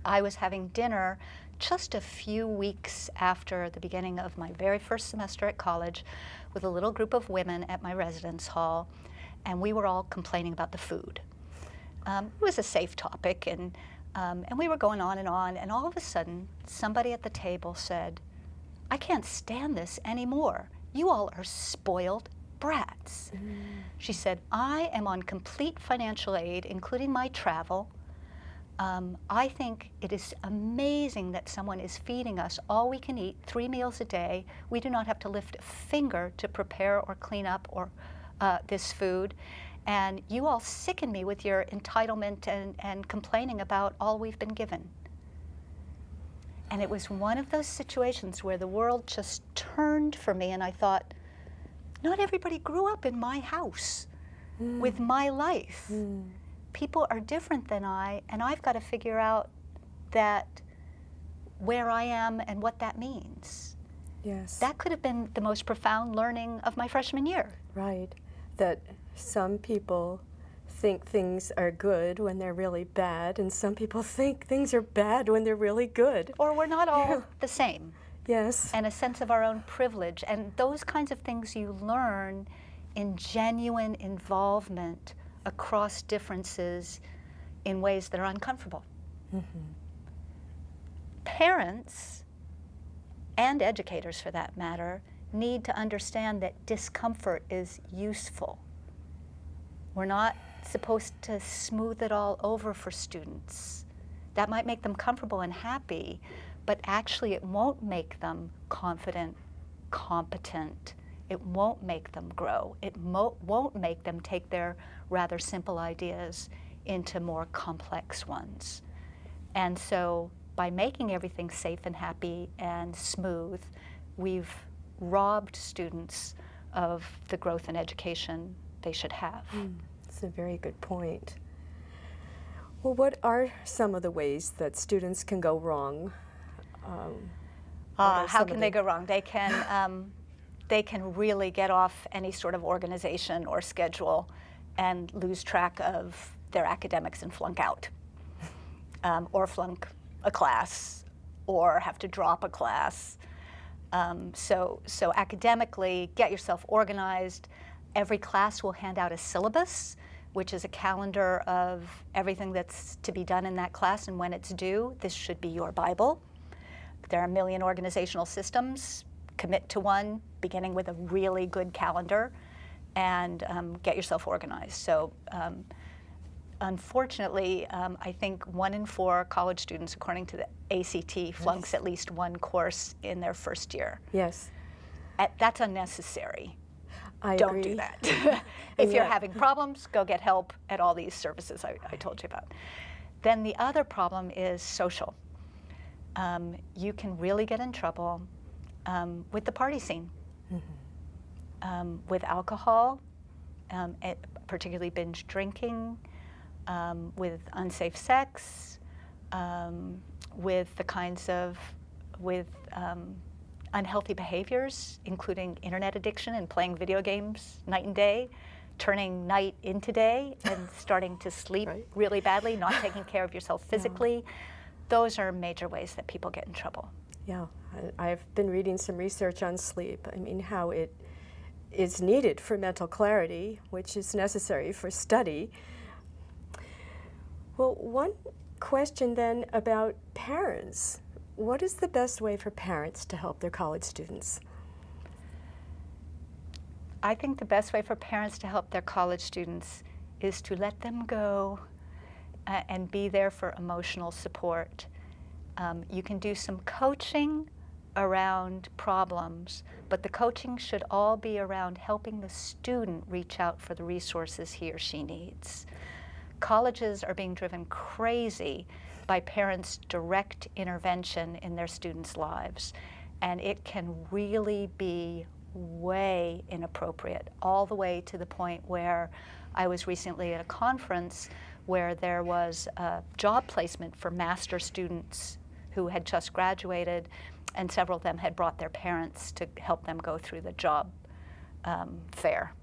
I was having dinner just a few weeks after the beginning of my very first semester at college with a little group of women at my residence hall, and we were all complaining about the food. It was a safe topic, and we were going on, and all of a sudden, somebody at the table said, "I can't stand this anymore. You all are spoiled brats." She said, "I am on complete financial aid, including my travel. I think it is amazing that someone is feeding us all we can eat, 3 meals a day. We do not have to lift a finger to prepare or clean up or this food. And you all sicken me with your entitlement and complaining about all we've been given." And it was one of those situations where the world just turned for me, and I thought, not everybody grew up in my house with my life. People are different than I, and I've got to figure out that where I am and what that means. Yes. That could have been the most profound learning of my freshman year. Right. That some people think things are good when they're really bad, and some people think things are bad when they're really good. Or we're not all the same. Yes. And a sense of our own privilege. And those kinds of things you learn in genuine involvement across differences in ways that are uncomfortable. Parents, and educators for that matter, need to understand that discomfort is useful. We're not supposed to smooth it all over for students. That might make them comfortable and happy, but actually it won't make them confident, competent. It won't make them grow. It won't make them take their rather simple ideas into more complex ones. And so by making everything safe and happy and smooth, we've robbed students of the growth and education they should have. That's a very good point. Well, what are some of the ways that students can go wrong? How can they go wrong? They can really get off any sort of organization or schedule and lose track of their academics and flunk out, or flunk a class, or have to drop a class. So academically, get yourself organized. Every class will hand out a syllabus, which is a calendar of everything that's to be done in that class and when it's due. This should be your Bible. There are a million organizational systems. Commit to one, beginning with a really good calendar, and get yourself organized. So unfortunately, I think 1 in 4 college students, according to the ACT, flunks at least one course in their first year. Yes. That's unnecessary. I Don't agree. do that. If you're having problems, go get help at all these services I told you about. Then the other problem is social. You can really get in trouble with the party scene, with alcohol, particularly binge drinking, with unsafe sex, with the kinds of, unhealthy behaviors, including internet addiction and playing video games night and day, turning night into day and starting to sleep really badly, not taking care of yourself physically. Those are major ways that people get in trouble. Yeah, I've been reading some research on sleep. I mean, how it is needed for mental clarity, which is necessary for study. Well, one question then about parents. What is the best way for parents to help their college students? I think the best way for parents to help their college students is to let them go and be there for emotional support. You can do some coaching around problems, but the coaching should all be around helping the student reach out for the resources he or she needs. Colleges are being driven crazy by parents' direct intervention in their students' lives, and it can really be way inappropriate, all the way to the point where I was recently at a conference where there was a job placement for master students who had just graduated, and several of them had brought their parents to help them go through the job fair.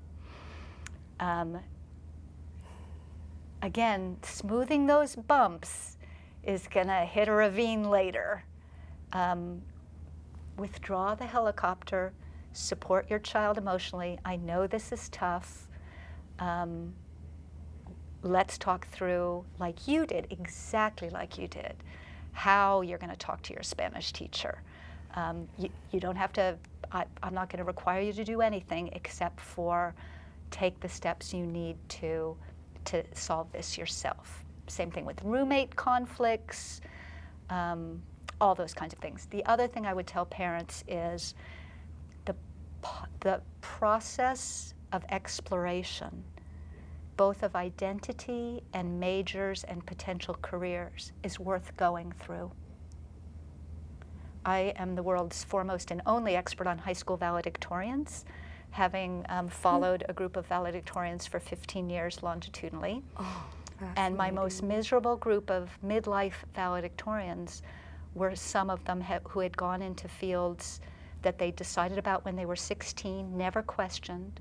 Again, smoothing those bumps is going to hit a ravine later. Withdraw the helicopter, support your child emotionally. I know this is tough. Let's talk through, like you did, exactly like you did, how you're going to talk to your Spanish teacher. You don't have to, I'm not going to require you to do anything except for take the steps you need to solve this yourself. Same thing with roommate conflicts, all those kinds of things. The other thing I would tell parents is the process of exploration, both of identity and majors and potential careers, is worth going through. I am the world's foremost and only expert on high school valedictorians, having followed a group of valedictorians for 15 years longitudinally. Oh, and my most miserable group of midlife valedictorians were some of them who had gone into fields that they decided about when they were 16, never questioned,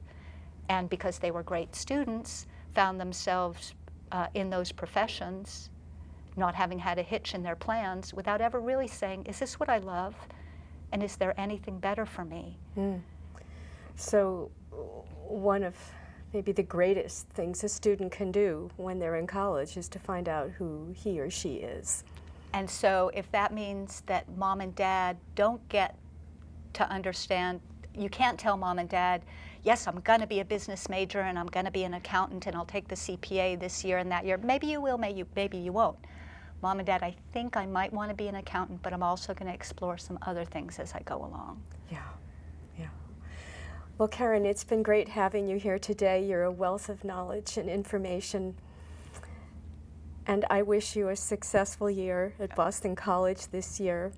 and because they were great students, found themselves in those professions, not having had a hitch in their plans, without ever really saying, is this what I love? And is there anything better for me? So one of maybe the greatest things a student can do when they're in college is to find out who he or she is. And so if that means that mom and dad don't get to understand, you can't tell mom and dad, yes, I'm going to be a business major and I'm going to be an accountant and I'll take the CPA this year and that year. Maybe you will, maybe you won't. Mom and dad, I think I might want to be an accountant, but I'm also going to explore some other things as I go along. Yeah, yeah. Well, Karen, it's been great having you here today. You're a wealth of knowledge and information. And I wish you a successful year at Boston College this year.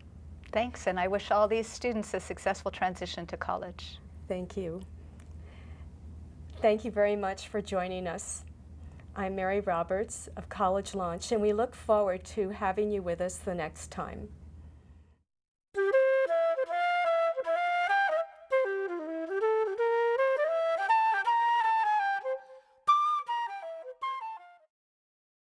Thanks, and I wish all these students a successful transition to college. Thank you. Thank you very much for joining us. I'm Mary Roberts of College Launch, and we look forward to having you with us the next time.